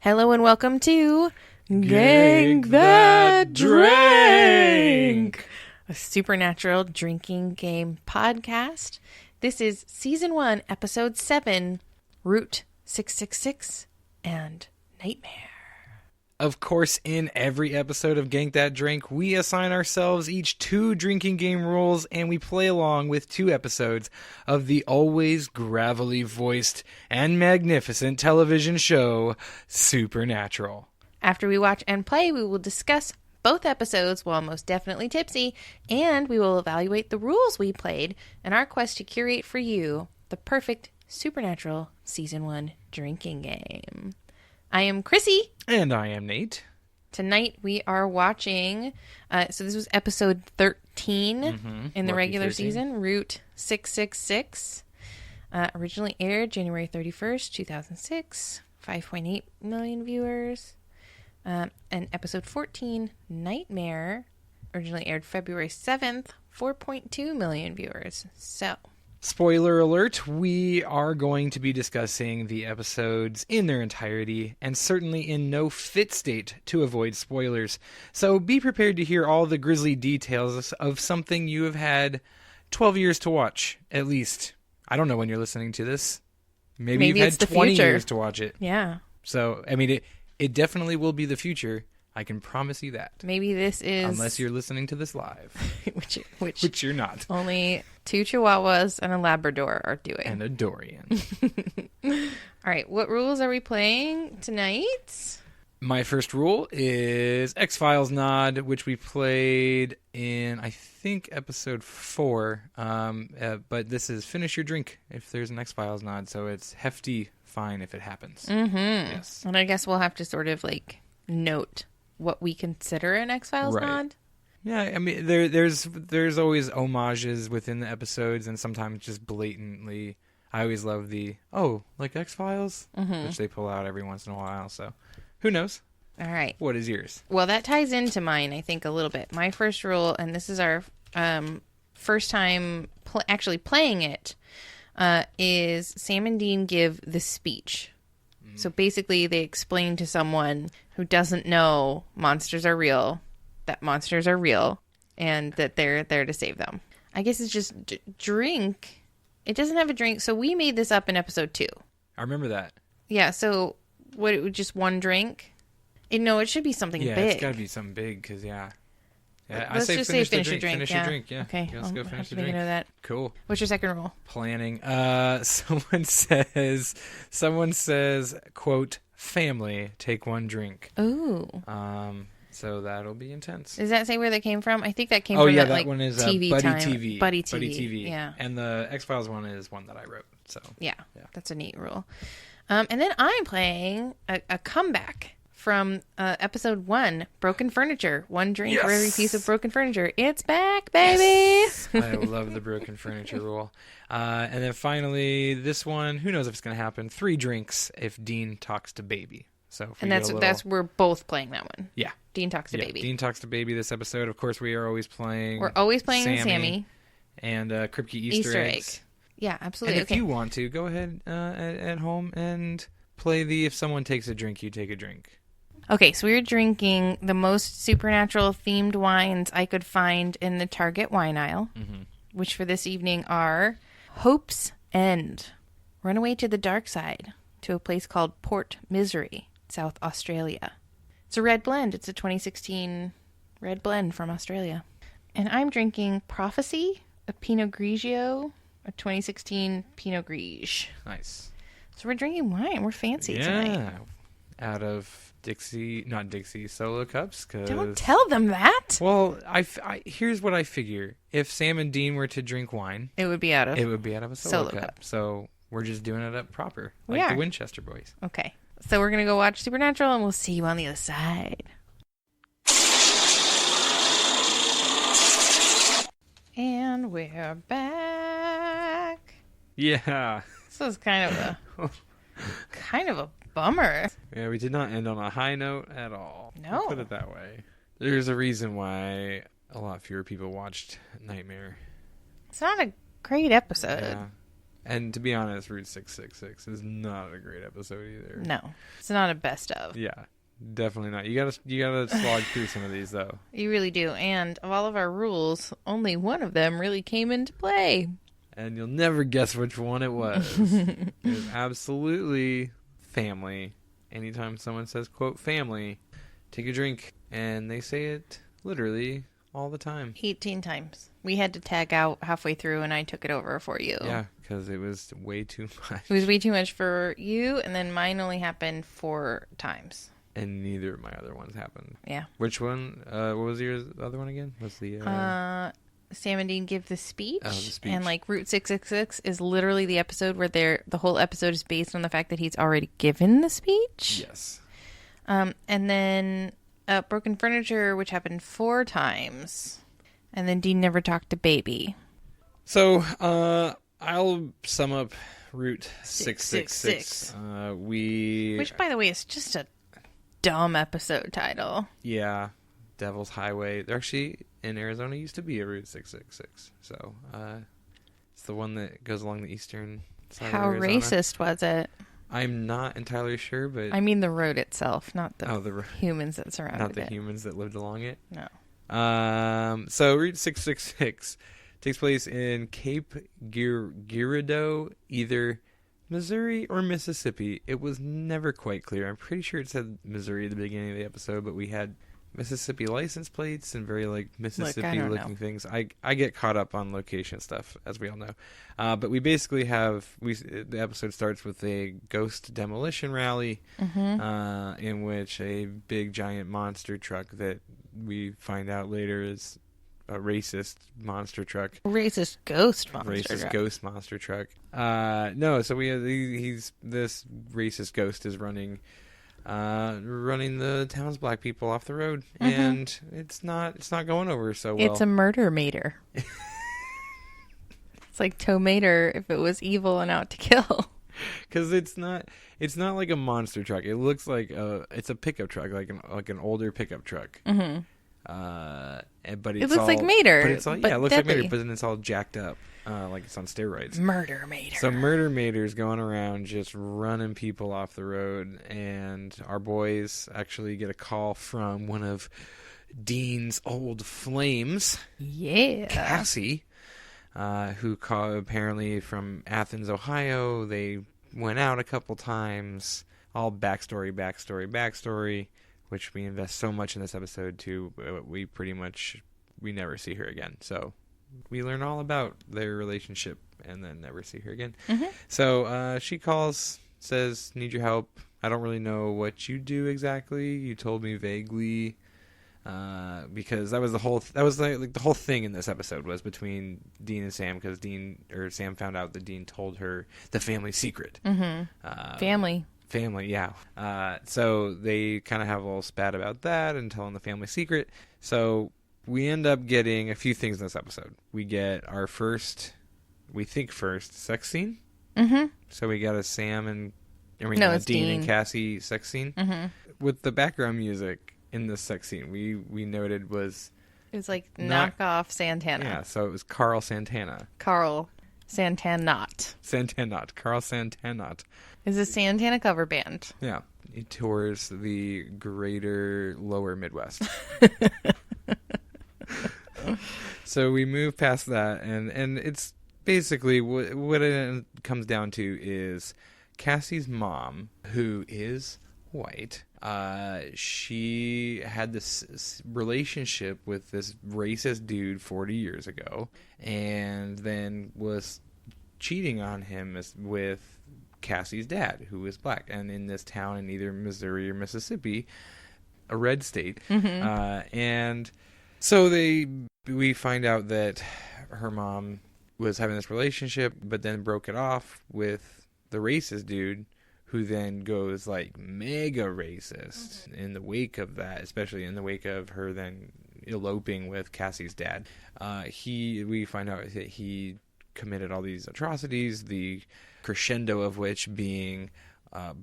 Hello and welcome to Gank That Drank, a supernatural drinking game podcast. This is Season 1, Episode 7, Route 666 and Nightmare. Of course, in every episode of Gank That Drank, we assign ourselves each 2 drinking game rules, and we play along with 2 episodes of the always gravelly voiced and magnificent television show, Supernatural. After we watch and play, we will discuss both episodes while most definitely tipsy, and we will evaluate the rules we played in our quest to curate for you the perfect Supernatural Season 1 drinking game. I am Krissy. And I am Nate. Tonight we are watching, so this was episode 13 in the regular 13. season, Route 666. Originally aired January 31st, 2006, 5.8 million viewers. And episode 14, Nightmare, originally aired February 7th, 4.2 million viewers. So, Spoiler alert, we are going to be discussing the episodes in their entirety, and certainly in no fit state to avoid spoilers. So be prepared to hear all the grisly details of something you have had 12 years to watch, at least. I don't know when you're listening to this. Maybe you've had 20 years to watch it. Yeah. So, I mean, it definitely will be the future. I can promise you that. Maybe this is... Unless you're listening to this live. which you're not. Only 2 Chihuahuas and a Labrador are doing. And a Dorian. All right, what rules are we playing tonight? My first rule is X-Files nod, which we played in, I think, episode 4. But this is finish your drink if there's an X-Files nod. So it's hefty fine if it happens. Mm-hmm. Yes. And I guess we'll have to sort of note what we consider an X-Files nod. Yeah, I mean, there's always homages within the episodes, and sometimes just blatantly. I always love the like X-Files, which they pull out every once in a while. So, who knows? All right. What is yours? Well, that ties into mine, I think, a little bit. My first rule, and this is our first time actually playing it, is Sam and Dean give the speech. So basically, they explain to someone who doesn't know monsters are real, that monsters are real, and that they're there to save them. I guess it's just drink. It doesn't have a drink. So we made this up in episode 2. I remember that. Yeah, so just one drink? It should be something big. Yeah, it's got to be something big, because, Let's just say finish your drink. Finish your drink, yeah. Okay, Let's go finish your drink. drink. That. Cool. What's your second rule? Planning. Someone says, quote, family, take one drink. Ooh. So that'll be intense. Does that say where that came from? I think that came from that one is TV Buddy time. TV. Buddy TV. Yeah. And the X-Files one is one that I wrote. So yeah. That's a neat rule. And then I'm playing a comeback from episode 1, Broken Furniture. One drink for every piece of broken furniture. It's back, baby! Yes. I love the broken furniture rule. And then finally, this one, who knows if it's going to happen, 3 drinks if Dean talks to Baby. So that's we're both playing that one. Yeah. Dean talks to Baby. Dean talks to Baby this episode. Of course, we are always playing... We're always playing Sammy. And Kripke Easter eggs. Yeah, absolutely. And if you want to, go ahead at home and play the if someone takes a drink, you take a drink. Okay, so we were drinking the most supernatural-themed wines I could find in the Target wine aisle, which for this evening are Hope's End, Runaway to the Dark Side, to a place called Port Misery, South Australia. It's a red blend. It's a 2016 red blend from Australia. And I'm drinking Prophecy, a Pinot Grigio, a 2016 Pinot Grigio. Nice. So we're drinking wine. We're fancy tonight. Out of not Dixie solo cups. Don't tell them that. Well, here's what I figure. If Sam and Dean were to drink wine, it would be out of a solo cup. So we're just doing it up proper, like the Winchester boys. Okay. So we're going to go watch Supernatural, and we'll see you on the other side. And we're back. Yeah. This is kind of a bummer. Yeah, we did not end on a high note at all. No. I'll put it that way. There's a reason why a lot fewer people watched Nightmare. It's not a great episode. Yeah. And to be honest, Route 666 is not a great episode either. No, it's not a best of. Yeah, definitely not. You gotta slog through some of these though. You really do. And of all of our rules, only one of them really came into play. And you'll never guess which one it was. It was absolutely family. Anytime someone says, quote, family, take a drink. And they say it literally all the time. 18 times. We had to tag out halfway through, and I took it over for you. Yeah, because it was way too much. It was way too much for you, and then mine only happened 4 times. And neither of my other ones happened. Yeah. Which one? What was your other one again? What's the... Sam and Dean give the speech. Oh, the speech. And like Route 666 is literally the episode where the whole episode is based on the fact that he's already given the speech. Yes. And then Broken Furniture, which happened 4 times. And then Dean never talked to Baby. So, I'll sum up Route 666. Which, by the way, is just a dumb episode title. Yeah. Devil's Highway. There actually, in Arizona, used to be a Route 666. So, it's the one that goes along the eastern side How of Arizona. racist was it? I'm not entirely sure, but... I mean the road itself, not the humans that surrounded it. Not the humans that lived along it? No. So Route 666 takes place in Cape Girardeau, either Missouri or Mississippi. It was never quite clear. I'm pretty sure it said Missouri at the beginning of the episode, but we had Mississippi license plates and very Mississippi-looking things. I get caught up on location stuff, as we all know. But we basically the episode starts with a ghost demolition rally, in which a big giant monster truck that we find out later is a racist monster truck. Racist ghost monster Racist ghost monster truck. No, so we have this racist ghost is running the town's black people off the road, and it's not going over so well. It's a murder mater. It's like Tomater if it was evil and out to kill. Because it's not like a monster truck. It looks like it's a pickup truck, like an older pickup truck. Mm-hmm. But it looks like Mater. But it's all, it looks like Mater, but then it's all jacked up, like it's on steroids. Murder Mater. So Murder Mater's going around just running people off the road, and our boys actually get a call from one of Dean's old flames, Cassie, who apparently from Athens, Ohio. They went out a couple times. All backstory, which we invest so much in this episode too. We never see her again. So we learn all about their relationship and then never see her again. So she calls, says, "Need your help. I don't really know what you do exactly. You told me vaguely." Because that was the whole thing in this episode was between Dean and Sam, because Sam found out that Dean told her the family secret. Family, yeah. So they kind of have a little spat about that and telling the family secret. So we end up getting a few things in this episode. We get our first sex scene. So we got a Dean and Cassie sex scene with the background music. In this sex scene, we noted it was like knockoff Santana. Yeah, so it was Carl Santana. Carl Santanot. Carl Santanot. Is a Santana cover band. Yeah, he tours the greater lower Midwest. So we move past that, and it's basically what it comes down to is Cassie's mom, who is white. She had this relationship with this racist dude 40 years ago, and then was cheating on him with Cassie's dad, who is black, and in this town in either Missouri or Mississippi, a red state. And so we find out that her mom was having this relationship, but then broke it off with the racist dude, who then goes like mega racist in the wake of that, especially in the wake of her then eloping with Cassie's dad. We find out that he committed all these atrocities, the crescendo of which being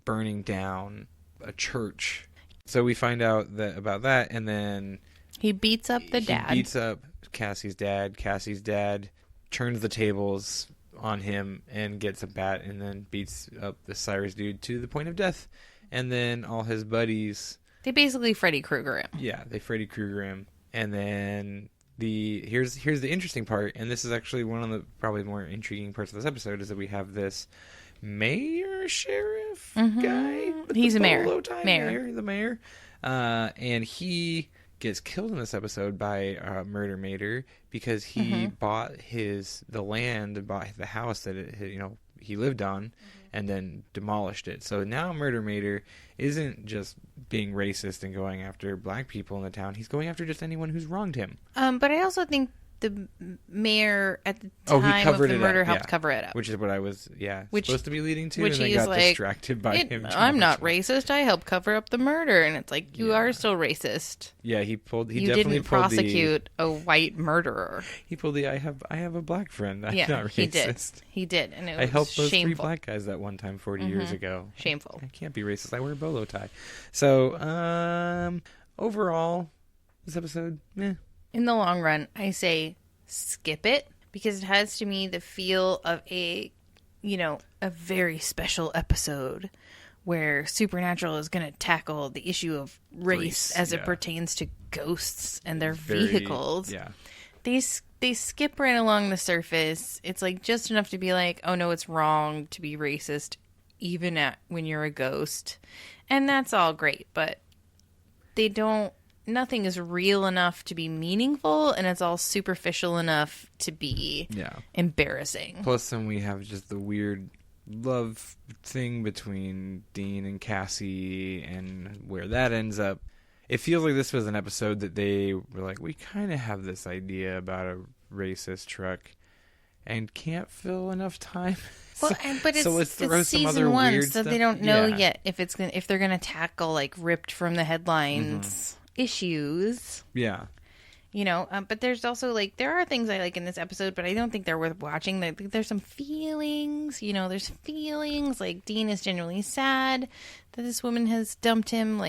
burning down a church. So we find out about that, and then he beats up the dad. He beats up Cassie's dad. Cassie's dad turns the tables on him and gets a bat and then beats up the Cyrus dude to the point of death. And then all his buddies... They basically Freddy Krueger him. Yeah, they Freddy Krueger him. And then here's the interesting part, and this is actually one of the probably more intriguing parts of this episode, is that we have this sheriff guy. He's a mayor. The mayor. And he gets killed in this episode by Murder Mater because he bought the land and bought the house that he lived on and then demolished it. So now Murder Mater isn't just being racist and going after black people in the town. He's going after just anyone who's wronged him. But I also think the mayor at the time of the murder helped cover it up. Which is what I was, supposed to be leading to, which and I got distracted by him. I'm not racist. I helped cover up the murder. And it's like, you are still racist. Yeah, he definitely didn't prosecute a white murderer. He pulled the, I have a black friend. I'm not racist. He did. And it was I helped those shameful. 3 black guys that one time 40 years ago. Shameful. I can't be racist. I wear a bolo tie. So, overall, this episode, meh. In the long run, I say skip it because it has to me the feel of a very special episode where Supernatural is going to tackle the issue of race as it pertains to ghosts and their vehicles. Yeah. They skip right along the surface. It's like just enough to be like, oh no, it's wrong to be racist even when you're a ghost. And that's all great, but nothing is real enough to be meaningful, and it's all superficial enough to be embarrassing. Plus, then we have just the weird love thing between Dean and Cassie, and where that ends up. It feels like this was an episode that they were like, we kind of have this idea about a racist truck, and can't fill enough time. Well, but it's season 1, so they don't know yet if they're gonna tackle like ripped from the headlines. Issues. Yeah. But there's also there are things I like in this episode, but I don't think they're worth watching. There's some feelings, there's feelings like Dean is genuinely sad that this woman has dumped him.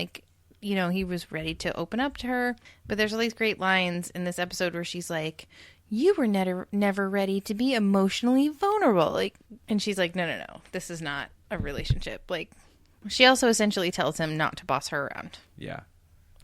He was ready to open up to her, but there's all these great lines in this episode where she's like, you were never ready to be emotionally vulnerable. And she's like, no, this is not a relationship. She also essentially tells him not to boss her around. Yeah.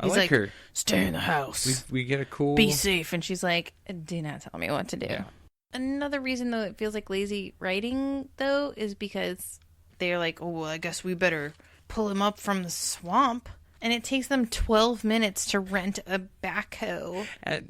He's like her. Stay in the house. We get a cool... Be safe. And she's like, do not tell me what to do. Yeah. Another reason, though, it feels like lazy writing, though, is because they're like, oh, well, I guess we better pull him up from the swamp. And it takes them 12 minutes to rent a backhoe. At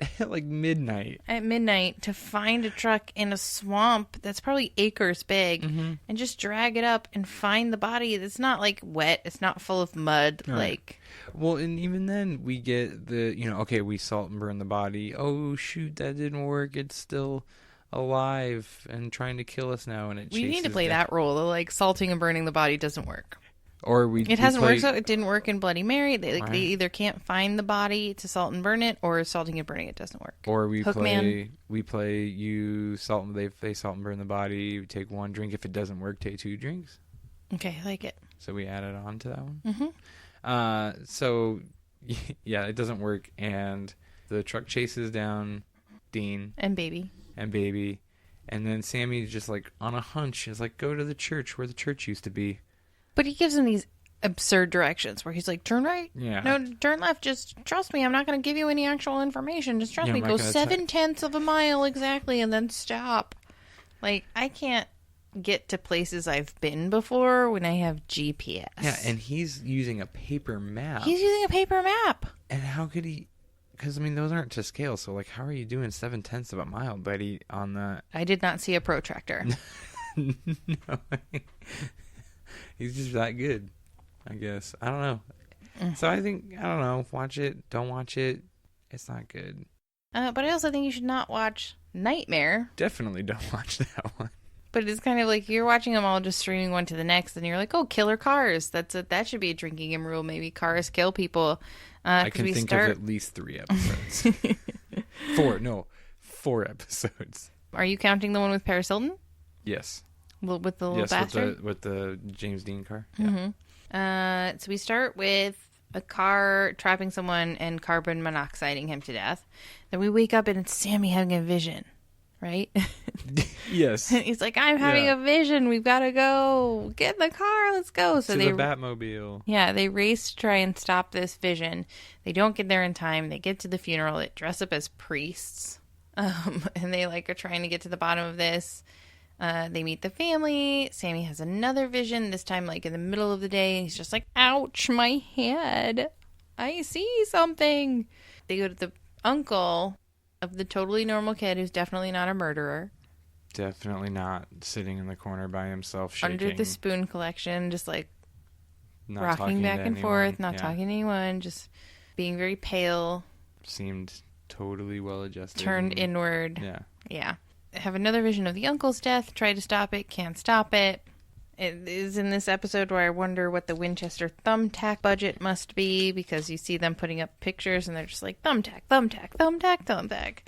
midnight. At midnight to find a truck in a swamp that's probably acres big and just drag it up and find the body. It's not wet. It's not full of mud. Right. Well, and even then we get the, we salt and burn the body. Oh, shoot, that didn't work. It's still alive and trying to kill us now. And we need to play that role. Salting and burning the body doesn't work. Or it hasn't worked. So it didn't work in Bloody Mary. They either can't find the body to salt and burn it, or salting and burning it doesn't work. Or they salt and burn the body. You take 1 drink. If it doesn't work, take 2 drinks. Okay, I like it. So we added on to that one. So yeah, it doesn't work, and the truck chases down Dean and baby, and then Sammy's just on a hunch is go to the church where the church used to be. But he gives him these absurd directions where he's like, turn right. Yeah. No, turn left. Just trust me. I'm not going to give you any actual information. Just trust me. Go 7/10 of a mile exactly and then stop. I can't get to places I've been before when I have GPS. Yeah, and he's using a paper map. And how could he... Because, those aren't to scale. So, how are you doing 7/10 of a mile, buddy, on the... I did not see a protractor. No. He's just that good, I guess. I don't know. So I think, I don't know, watch it, don't watch it. It's not good. But I also think you should not watch Nightmare. Definitely don't watch that one. But it's kind of you're watching them all just streaming one to the next, and you're like, oh, killer cars. That should be a drinking game rule. Maybe cars kill people. I can think of at least 3 episodes. 4 episodes. Are you counting the one with Paris Hilton? Yes. With the little bastard? with the James Dean car. Yeah. So we start with a car trapping someone and carbon monoxiding him to death. Then we wake up and it's Sammy having a vision. right? Yes. He's like, I'm having a vision. We've got to go. Get in the car. Let's go. So to they the Batmobile. Yeah, they race to try and stop this vision. They don't get there in time. They get to the funeral. They dress up as priests. And they are trying to get to the bottom of this. They meet the family. Sammy has another vision, this time in the middle of the day. He's just like, ouch, my head. I see something. They go to the uncle of the totally normal kid who's definitely not a murderer. Definitely not sitting in the corner by himself, shaking. Under the spoon collection, just not rocking back and forth, not yeah. talking to anyone, just being very pale. Seemed totally well adjusted. Turned inward. Yeah. Yeah. Have another vision of the uncle's death. Try to stop it. Can't stop it. It is in this episode where I wonder what the Winchester thumbtack budget must be, because you see them putting up pictures and they're just like, thumbtack, thumbtack, thumbtack, thumbtack.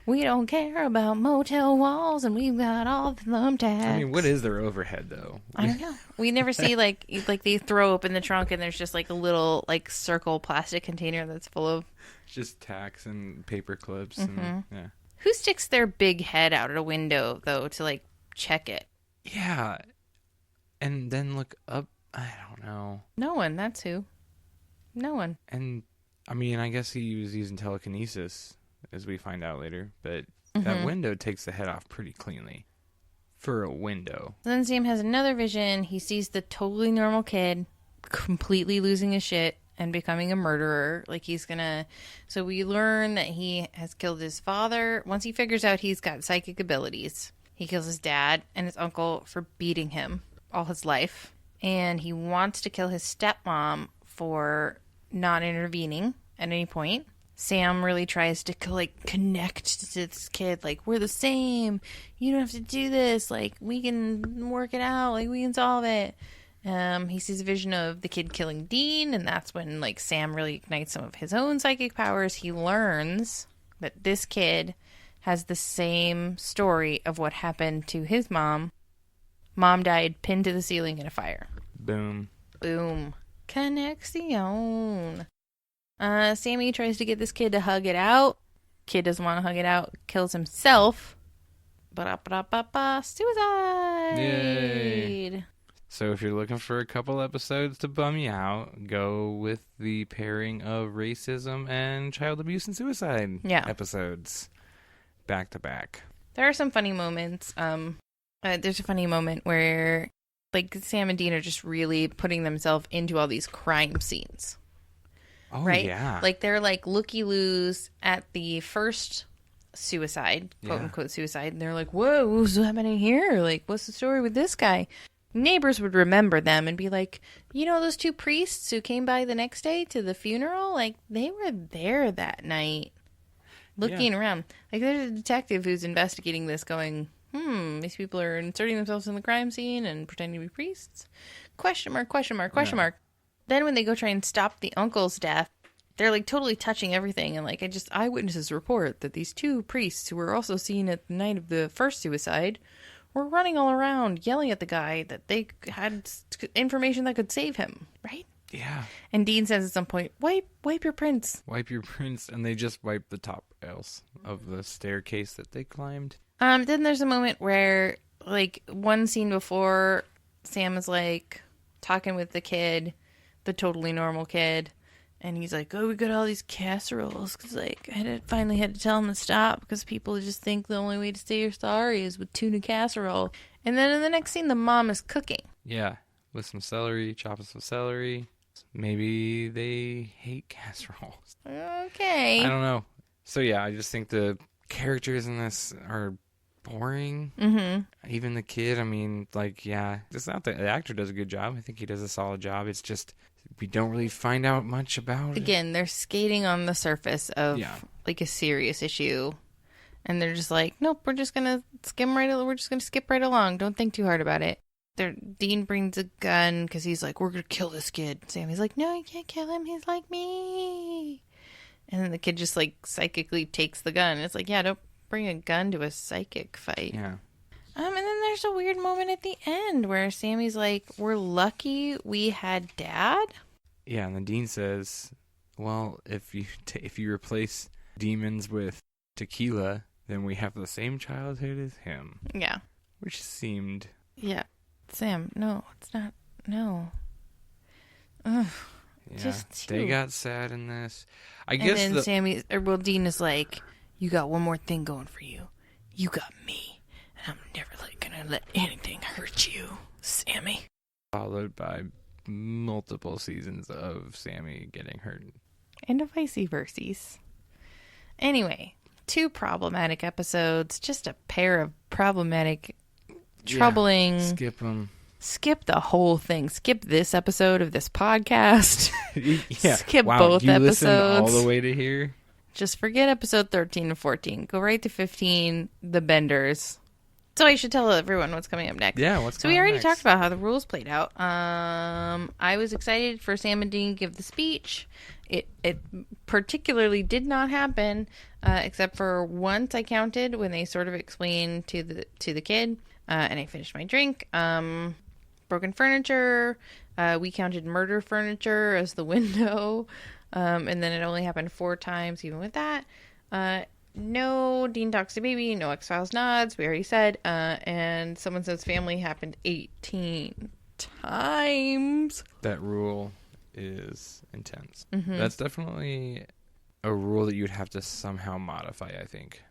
We don't care about motel walls and we've got all the thumbtacks. I mean, what is their overhead, though? I don't know. We never see like they throw open the trunk and there's just a little circle plastic container that's full of just tacks and paper clips. And, yeah. Who sticks their big head out of a window, though, to check it? Yeah. And then look up. I don't know. No one. That's who. No one. And, I mean, I guess he was using telekinesis, as we find out later. But that window takes the head off pretty cleanly. For a window. Then Sam has another vision. He sees the totally normal kid completely losing his shit and becoming a murderer. He's gonna... So we learn that he has killed his father. Once he figures out he's got psychic abilities, he kills his dad and his uncle for beating him all his life, and he wants to kill his stepmom for not intervening at any point. Sam really tries to connect to this kid, we're the same, you don't have to do this, we can work it out, we can solve it. He sees a vision of the kid killing Dean, and that's when Sam really ignites some of his own psychic powers. He learns that this kid has the same story of what happened to his mom. Mom died pinned to the ceiling in a fire. Boom. Boom. Conexion. Sammy tries to get this kid to hug it out. Kid doesn't want to hug it out. Kills himself. Suicide. Yay. So if you're looking for a couple episodes to bum you out, go with the pairing of racism and child abuse and suicide episodes. Back to back. There are some funny moments. There's a funny moment where, Sam and Dean are just really putting themselves into all these crime scenes. Oh, right? yeah. They're, looky-loos at the first suicide, quote-unquote suicide, and they're like, whoa, what's happening here? What's the story with this guy? Neighbors would remember them and be like, those two priests who came by the next day to the funeral? They were there that night, looking around. There's a detective who's investigating this going... these people are inserting themselves in the crime scene and pretending to be priests? Question mark, question mark, question mark. Then when they go try and stop the uncle's death, they're totally touching everything. And eyewitnesses report that these two priests who were also seen at the night of the first suicide were running all around yelling at the guy that they had information that could save him. Right? Yeah. And Dean says at some point, wipe your prints. Wipe your prints. And they just wipe the top rails of the staircase that they climbed. Then there's a moment where, one scene before, Sam is, talking with the kid, the totally normal kid, and he's like, oh, we got all these casseroles, because, I finally had to tell him to stop, because people just think the only way to say you're sorry is with tuna casserole. And then in the next scene, the mom is cooking. Yeah, with some celery, chopping some celery. Maybe they hate casseroles. Okay. I don't know. So, yeah, I just think the characters in this are... boring. Even the kid, I mean, it's not that the actor does a good job. I think he does a solid job. It's just we don't really find out much about it. Again, they're skating on the surface of a serious issue, and they're just nope, we're just gonna skip right along. Don't think too hard about it. Dean brings a gun because he's like, we're gonna kill this kid. Sammy's like, no, you can't kill him. He's like me. And then the kid just psychically takes the gun. It's don't bring a gun to a psychic fight. Yeah. And then there's a weird moment at the end where Sammy's like, we're lucky we had Dad. Yeah, and then Dean says, well, if you replace demons with tequila, then we have the same childhood as him. Yeah. Which seemed... Yeah. Sam, no, it's not. No. Ugh. Yeah, just they two. got sad in this. I And guess then Dean is like, you got one more thing going for you. You got me. And I'm never gonna let anything hurt you, Sammy. Followed by multiple seasons of Sammy getting hurt. And a vice versa. Anyway, 2 problematic episodes. Just a pair of problematic, troubling... Yeah, skip them. Skip the whole thing. Skip this episode of this podcast. Yeah. Skip wow, both you episodes. Listened all the way to here? Just forget episode 13 and 14. Go right to 15, the Benders. So I should tell everyone what's coming up next. Yeah, what's So coming we already next? talked about how the rules played out. I was excited for Sam and Dean to give the speech. It particularly did not happen, except for once I counted when they sort of explained to the kid, and I finished my drink. Broken furniture. We counted murder furniture as the window. And then it only happened 4 times even with that. No Dean talks to baby. No X-Files nods. We already said. And someone says family happened 18 times. That rule is intense. Mm-hmm. That's definitely a rule that you'd have to somehow modify, I think.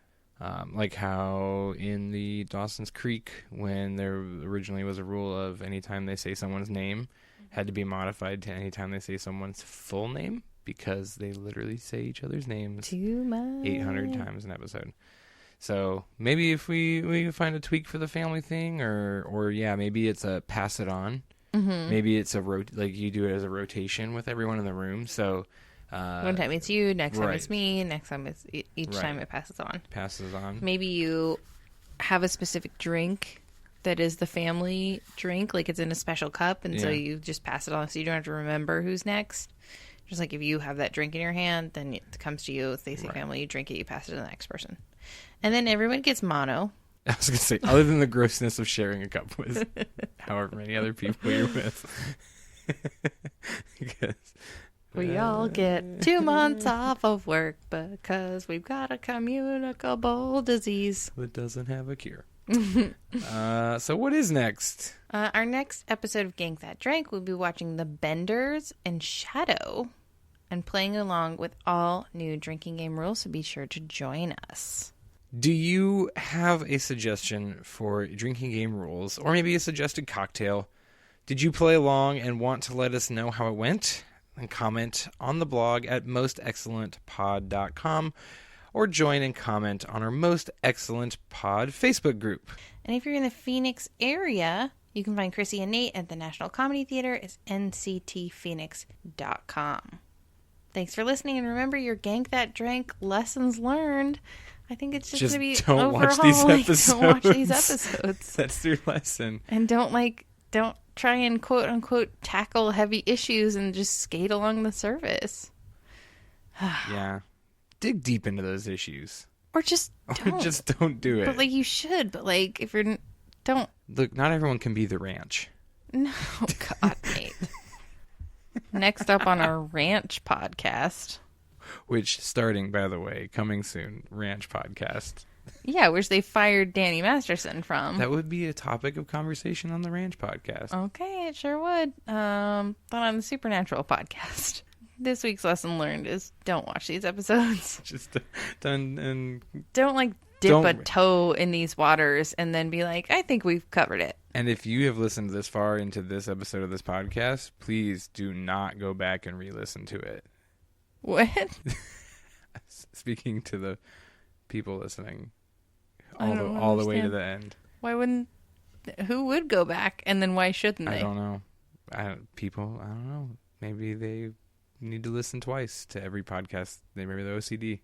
Like how in the Dawson's Creek, when there originally was a rule of anytime they say someone's name, had to be modified to anytime they say someone's full name, because they literally say each other's names Too much. 800 times an episode. So maybe if we find a tweak for the family thing, or yeah, maybe it's a pass it on. Mm-hmm. Maybe it's like you do it as a rotation with everyone in the room. So one time it's you, next time right. it's me, next time it's each Right. time it passes on. Passes on. Maybe you have a specific drink that is the family drink, like it's in a special cup, and so Yeah. you just pass it on so you don't have to remember who's next. Just like if you have that drink in your hand, then it comes to you. If they say Right. family, you drink it, you pass it to the next person. And then everyone gets mono. I was going to say, other than the grossness of sharing a cup with however many other people you're with. Because, We all get 2 months off of work because we've got a communicable disease. that doesn't have a cure. So what is next? Our next episode of Gank That Drank, we'll be watching The Benders and Shadow and playing along with all new drinking game rules, so be sure to join us. Do you have a suggestion for drinking game rules, or maybe a suggested cocktail? Did you play along and want to let us know how it went? Then comment on the blog at mostexcellentpod.com, or join and comment on our Most Excellent Pod Facebook group. And if you're in the Phoenix area, you can find Krissy and Nate at the National Comedy Theater. It's nctphoenix.com. Thanks for listening, and remember your Gank That Drank lessons learned. I think it's just going to be don't watch these overhauling. episodes. Don't watch these episodes. That's your lesson. And don't try and quote unquote tackle heavy issues and just skate along the surface. Yeah. Dig deep into those issues. Or just don't. Or just don't do it. But you should. But if you're don't. Look, not everyone can be the ranch. No, God, Nate. Next up on our ranch podcast. Which, starting, by the way, coming soon, ranch podcast. Yeah, which they fired Danny Masterson from. That would be a topic of conversation on the ranch podcast. Okay, it sure would. But on the Supernatural podcast. This week's lesson learned is don't watch these episodes. Just done and Don't dip a toe in these waters and then be like, I think we've covered it. And if you have listened this far into this episode of this podcast, please do not go back and re-listen to it. What? Speaking to the people listening I don't all the way to understand. the end. Why wouldn't... Who would go back? And then why shouldn't they? I don't know. I don't know. Maybe they need to listen twice to every podcast. Maybe they're OCD.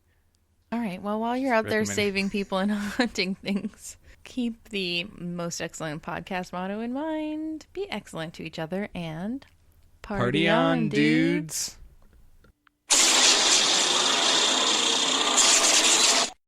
All right. Well, while you're out there Recommend. saving people and hunting things, keep the Most Excellent Podcast motto in mind. Be excellent to each other and Party on, dudes.